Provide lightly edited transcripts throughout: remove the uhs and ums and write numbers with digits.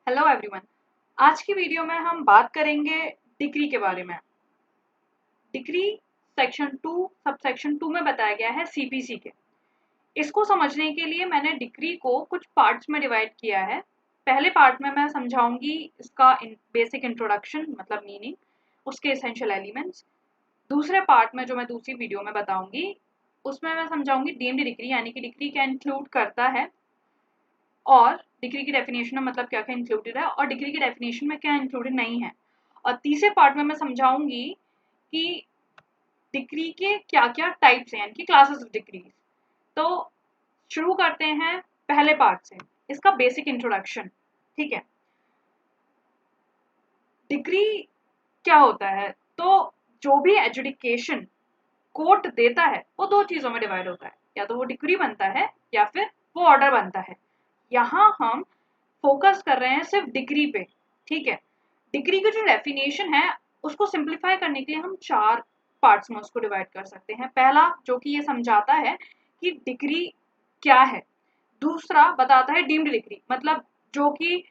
Hello everyone. आज की video में हम बात करेंगे डिक्री के बारे में। डिक्री सेक्शन 2 सब सेक्शन 2 में बताया गया है सीपीसी के। इसको समझने के लिए मैंने डिक्री को कुछ पार्ट्स में डिवाइड किया है। पहले पार्ट में मैं समझाऊंगी इसका बेसिक इंट्रोडक्शन मतलब मीनिंग, उसके एसेंशियल एलिमेंट्स। दूसरे पार्ट में जो मैं दूसरी वीडियो में बताऊंगी उसमें मैं समझाऊंगी डीम्ड डिक्री, यानी कि डिक्री क्या इंक्लूड करता है और डिग्री की डेफिनेशन में मतलब क्या क्या इंक्लूडेड है और डिग्री की डेफिनेशन में क्या इंक्लूडेड नहीं है। और तीसरे पार्ट में मैं समझाऊंगी कि डिग्री के क्या क्या टाइप्स हैं, यानी कि क्लासेस ऑफ डिग्री। तो शुरू करते हैं पहले पार्ट से, इसका बेसिक इंट्रोडक्शन। ठीक है, डिग्री क्या होता है? तो जो भी एजुकेशन कोर्ट देता है वो दो चीजों में डिवाइड होता है, या तो वो डिग्री बनता है या फिर वो ऑर्डर बनता है। यहाँ हम फोकस कर रहे हैं सिर्फ डिग्री पे। ठीक है, डिग्री की जो डेफिनेशन है उसको सिंप्लीफाई करने के लिए हम चार पार्ट्स में उसको डिवाइड कर सकते हैं। पहला जो कि ये समझाता है कि डिग्री क्या है। दूसरा बताता है डीम्ड डिग्री, मतलब जो कि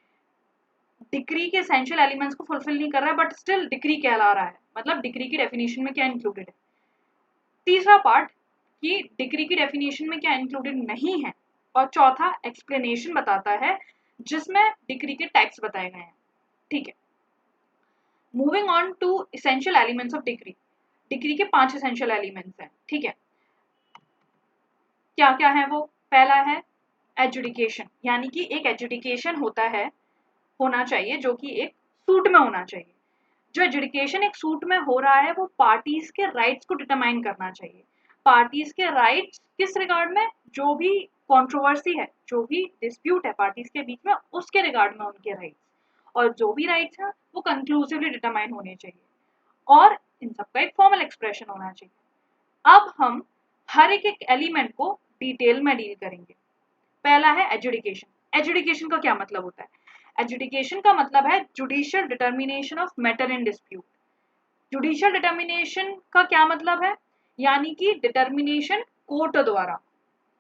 डिग्री के एसेंशियल एलिमेंट्स को फुलफिल नहीं कर रहा है बट स्टिल डिग्री कहला रहा है, मतलब डिग्री की डेफिनेशन में क्या इंक्लूडेड है। तीसरा पार्ट कि डिग्री की डेफिनेशन में क्या इंक्लूडेड नहीं है। और चौथा एक्सप्लेनेशन बताता है जिसमें डिग्री के टाइप्स बताए गए हैं। ठीक है, moving on to essential elements of degree. Degree के 5 इसेंशियल एलिमेंट्स हैं। ठीक है, क्या क्या है वो? पहला है एजुडिकेशन, यानी कि एक एजुडिकेशन होता है, होना चाहिए जो कि एक सूट में होना चाहिए। जो एजुडिकेशन एक सूट में हो रहा है वो पार्टीज के राइट्स को डिटरमाइन करना चाहिए। पार्टीज के राइट्स किस रिगार्ड में? जो भी कंट्रोवर्सी है, जो भी डिस्प्यूट है पार्टीज के बीच में, उसके रिगार्ड में उनके राइट्स। और जो भी राइट्स हैं वो कंक्लूसिवली डिटरमाइन होने चाहिए और इन सबका एक फॉर्मल एक्सप्रेशन होना चाहिए। अब हम हर एक एक एलिमेंट को डिटेल में डील करेंगे। पहला है एजुडिकेशन। एजुडिकेशन का क्या मतलब होता है? एजुडिकेशन का मतलब है judicial determination of matter in dispute. Judicial determination का क्या मतलब है? यानी कि डिटर्मिनेशन कोर्ट द्वारा।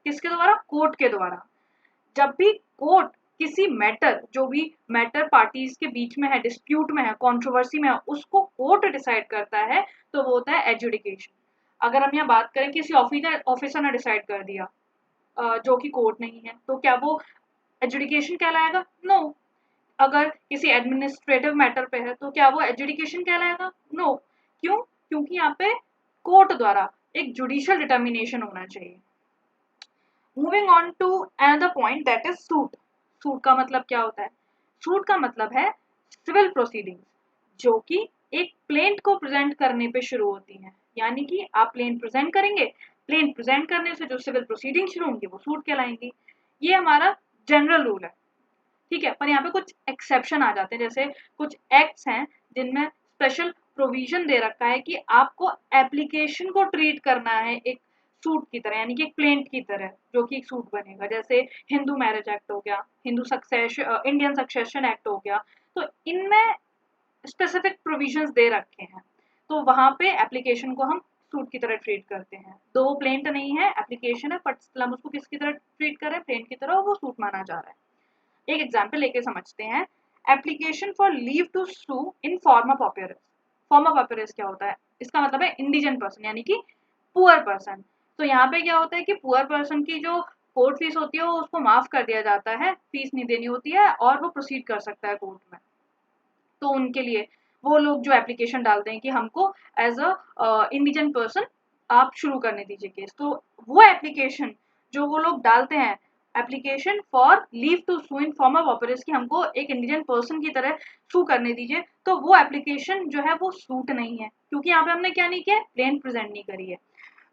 किसके द्वारा? कोर्ट के द्वारा। जब भी कोर्ट किसी मैटर, जो भी मैटर पार्टीज के बीच में है, डिस्प्यूट में है, कंट्रोवर्सी में है, उसको कोर्ट डिसाइड करता है तो वो होता है एजुडिकेशन। अगर हम यहाँ बात करें किसी ऑफिसर ने डिसाइड कर दिया जो कि कोर्ट नहीं है, तो क्या वो एजुडिकेशन कहलाएगा? नो। अगर किसी एडमिनिस्ट्रेटिव मैटर पे है तो क्या वो एजुडिकेशन कहलाएगा? नो। क्यों? क्योंकि यहाँ पे कोर्ट द्वारा एक जुडिशियल डिटर्मिनेशन होना चाहिए। Moving on to another point that is suit. Suit का मतलब क्या होता है? सूट का मतलब है सिविल प्रोसीडिंग्स, जो कि एक प्लेंट को प्रेजेंट करने पे शुरू होती हैं। यानी कि आप प्लेंट प्रेजेंट करेंगे, प्लेंट प्रेजेंट करने से जो सिविल प्रोसीडिंग शुरू होंगी वो सूट कहलाएंगी। ये हमारा जनरल रूल है। ठीक है, पर यहाँ पे कुछ एक्सेप्शन आ जाते हैं, जैसे कुछ एक्ट्स हैं जिनमें स्पेशल प्रोविजन दे रखा है कि आपको एप्लीकेशन को ट्रीट करना है एक सूट की तरह, यानी कि एक प्लेंट की तरह, जो कि एक सूट बनेगा। जैसे हिंदू मैरिज एक्ट हो गया, इंडियन सक्सेशन एक्ट हो गया। तो इनमें स्पेसिफिक प्रोविजंस दे रखे हैं, तो वहां पे एप्लीकेशन को हम सूट की तरह ट्रीट करते हैं। दो वो प्लेंट नहीं है, एप्लीकेशन है, बट हम उसको किसकी तरह ट्रीट कर रहे हैं? प्लेंट की तरह, वो सूट माना जा रहा है। एक एग्जाम्पल लेके समझते हैं। Application for leave to sue in form of appearance. Form of appearance क्या होता है? इसका मतलब है इंडिजेंट पर्सन, यानी कि पुअर पर्सन। तो यहाँ पे क्या होता है कि पुअर पर्सन की जो कोर्ट फीस होती है वो उसको माफ कर दिया जाता है, फीस नहीं देनी होती है और वो प्रोसीड कर सकता है कोर्ट में। तो उनके लिए वो लोग जो एप्लीकेशन डालते हैं कि हमको एज अ इंडिजेंट पर्सन आप शुरू करने दीजिए केस, तो वो एप्लीकेशन जो वो लोग डालते हैं, application for leave to sue in form of pauperis, कि हमको एक इंडिजेंट पर्सन की तरह सू करने दीजिए, तो वो एप्लीकेशन जो है वो सूट नहीं है, क्योंकि यहाँ पे हमने क्या नहीं किया? प्लेन प्रेजेंट नहीं करी है।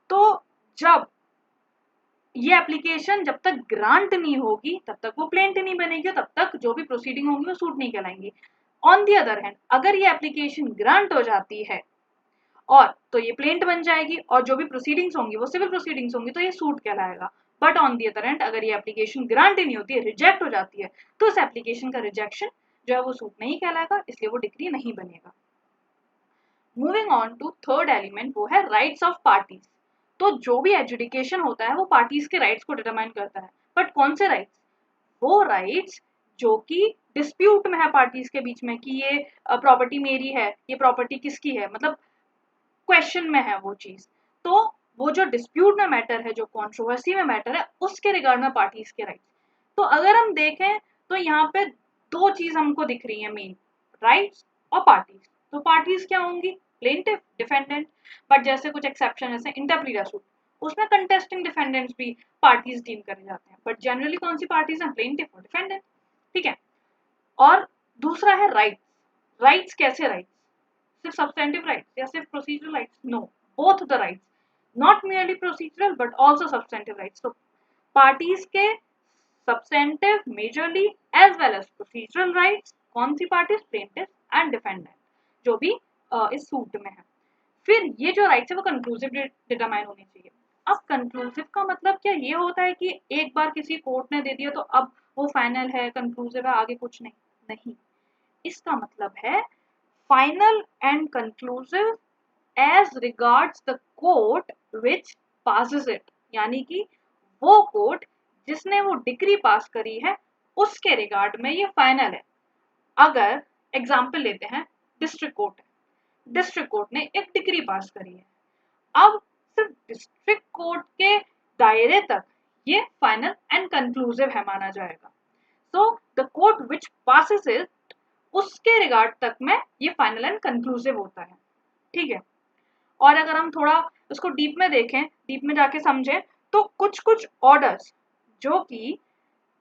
तो जब ये एप्लीकेशन जब तक ग्रांट नहीं होगी तब तक वो प्लेंट नहीं बनेगी, तब तक जो भी प्रोसीडिंग होंगी वो सूट नहीं कहलाएंगी। ऑन दी अदर हैंड अगर ये एप्लीकेशन ग्रांट हो जाती है और तो ये प्लेंट बन जाएगी और जो भी प्रोसीडिंग्स होंगी वो सिविल प्रोसीडिंग्स होंगी, तो ये सूट कहलाएगा। But on the other hand अगर ये एप्लीकेशन ग्रांट ही नहीं होती है, रिजेक्ट हो जाती है, तो इस एप्लीकेशन का रिजेक्शन जो है वो सूट नहीं कहलाएगा, इसलिए वो डिग्री नहीं बनेगा। Moving on to third element, वो है राइट्स ऑफ पार्टीज। तो जो भी एजुडिकेशन होता है वो पार्टीज के राइट्स को डिटरमाइन करता है, बट कौन से राइट्स? वो राइट्स जो कि डिस्प्यूट में है पार्टीज के बीच में कि ये प्रॉपर्टी मेरी है, ये प्रॉपर्टी किसकी है, मतलब क्वेश्चन में है वो चीज। तो वो जो डिस्प्यूट में मैटर है, जो कंट्रोवर्सी में मैटर है, उसके रिगार्ड में पार्टीज के राइट्स। तो अगर हम देखें तो यहाँ पे दो चीज हमको दिख रही है मेन, राइट्स और पार्टीज। तो पार्टीज क्या होंगी, प्लेंटिफ, डिफेंडेंट। बट जैसे कुछ एक्सेप्शन जैसे इंटरप्लीडर सूट, उसमें कंटेस्टिंग डिफेंडेंट्स भी पार्टीज डीम करे जाते हैं, बट जनरली कौन सी पार्टीज हैं, प्लेंटिफ और डिफेंडेंट। ठीक है। और दूसरा है राइट्स। राइट्स कैसे राइट्स, सिर्फ सब्सटेंटिव राइट्स या सिर्फ procedural rights, no, both the rights, not merely procedural but also substantive rights। तो पार्टीज के substantive majorly as well as procedural rights, कौन सी पार्टीज, प्लेंटिफ एंड डिफेंडेंट, जो भी इस सूट में है। फिर ये जो राइट्स है वो कंक्लूसिव डिटरमाइन होनी चाहिए। अब कंक्लूसिव का मतलब क्या ये होता है कि एक बार किसी कोर्ट ने दे दिया तो अब वो फाइनल है, कंक्लूसिव है, आगे कुछ नहीं, नहीं। इसका मतलब है final and conclusive as regards the court which passes it, यानी कि वो कोर्ट जिसने वो डिग्री पास करी है उसके रिगार्ड में ये फाइनल है। अगर एग्जाम्पल लेते हैं, डिस्ट्रिक्ट कोर्ट है, डिस्ट्रिक्ट कोर्ट ने एक डिग्री पास करी है, अब सिर्फ डिस्ट्रिक्ट कोर्ट के दायरे तक ये फाइनल एंड कंक्लूसिव है माना जाएगा। So the court which passes it, उसके रिगार्ड तक में ये फाइनल एंड कंक्लूसिव होता है। ठीक है। और अगर हम थोड़ा उसको डीप में देखें, डीप में जाके समझें, तो कुछ कुछ ऑर्डर्स जो कि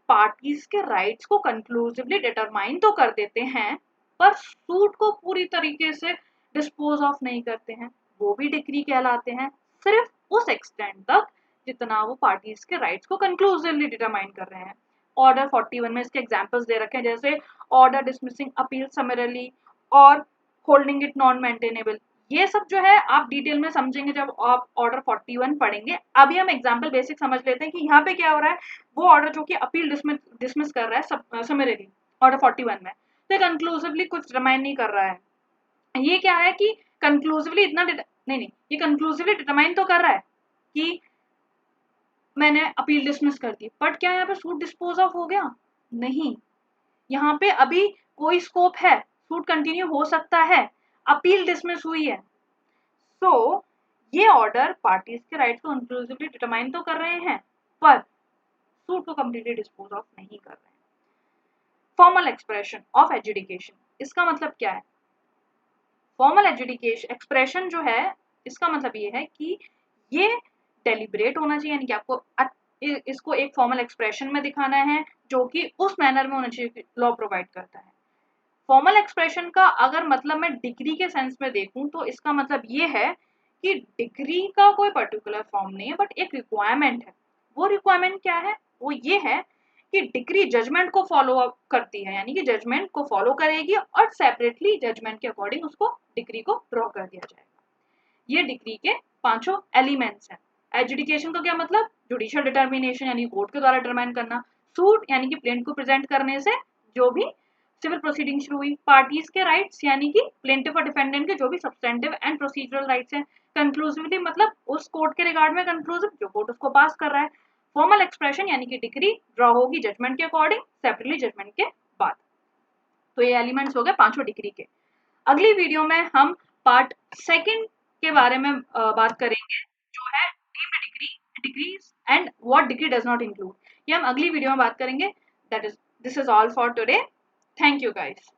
पार्टीज के राइट्स को कंक्लूसिवली डिटरमाइन तो कर देते हैं, पर सूट को पूरी तरीके से डिस्पोज ऑफ नहीं करते हैं, वो भी डिक्री कहलाते हैं, सिर्फ उस एक्सटेंट तक जितना वो पार्टीज के राइट्स को कंक्लूसिवली डिटरमाइन कर रहे हैं। ऑर्डर 41 में इसके एग्जांपल्स दे रखे हैं, जैसे ऑर्डर डिसमिसिंग अपील समरली और होल्डिंग इट नॉन मेंटेनेबल। ये सब जो है आप डिटेल में समझेंगे जब आप ऑर्डर 41 पढ़ेंगे। अभी हम एग्जांपल बेसिक समझ लेते हैं कि यहाँ पे क्या हो रहा है। वो ऑर्डर जो कि अपील डिसमिस कर रहा है समरली ऑर्डर 41 में, तो कंक्लूसिवली कुछ डिटरमाइन नहीं कर रहा है। ये क्या है कि कंक्लूसिवली इतना नहीं, ये कंक्लूसिवली डिटरमाइन तो कर रहा है कि मैंने अपील डिसमिस कर दी, बट क्या यहाँ पे सूट डिस्पोज ऑफ हो गया, नहीं। यहाँ पे अभी कोई स्कोप है, सूट कंटिन्यू हो सकता है, अपील डिसमिस हुई है। सो ये ऑर्डर पार्टीज के राइट्स को इंक्लूसिवली डिटरमाइन तो कर रहे हैं, पर सूट को कंप्लीटली डिस्पोज ऑफ नहीं कर रहे हैं। फॉर्मल एक्सप्रेशन ऑफ एजुडिकेशन, इसका मतलब क्या है, फॉर्मल एजुडिकेशन एक्सप्रेशन जो है, इसका मतलब ये है कि ये डेलिब्रेट होना चाहिए, यानी कि आपको इसको एक फॉर्मल एक्सप्रेशन में दिखाना है जो कि उस मैनर में होना चाहिए लॉ प्रोवाइड करता है। फॉर्मल एक्सप्रेशन का अगर मतलब मैं डिग्री के सेंस में देखूं तो इसका मतलब ये है कि डिग्री का कोई पर्टिकुलर फॉर्म नहीं है, बट एक रिक्वायरमेंट है। वो रिक्वायरमेंट क्या है, वो ये है कि डिग्री जजमेंट को फॉलो अप करती है, यानी कि जजमेंट को फॉलो करेगी और सेपरेटली जजमेंट के अकॉर्डिंग उसको डिग्री को ड्रॉ कर दिया जाएगा। ये डिग्री के पांचों एलिमेंट्स हैं। एजुडिकेशन का क्या मतलब, जुडिशियल डिटर्मिनेशन यानी कोर्ट के द्वारा डिटरमाइन करना। सूट यानी कि प्लेंट को प्रेजेंट करने से जो भी सिविल प्रोसीडिंग शुरू हुई। पार्टीज के राइट्स यानी कि प्लेंटिफ और डिफेंडेंट के जो भी सब्सटेंटिव एंड प्रोसीजरल राइट्स हैं। कंक्लूसिवली मतलब उस कोर्ट के रिगार्ड में कंक्लूसिव जो कोर्ट उसको पास कर रहा है। फॉर्मल एक्सप्रेशन यानी कि डिग्री ड्रॉ होगी जजमेंट के अकॉर्डिंग, सेपरेटली जजमेंट के बाद। तो ये एलिमेंट्स हो गए पांचों डिग्री के। अगली वीडियो में हम पार्ट सेकंड के बारे में बात करेंगे, जो है deemed degree, degrees and what degree does not include. ये हम अगली वीडियो में बात करेंगे। That is this is all for today. Thank you guys.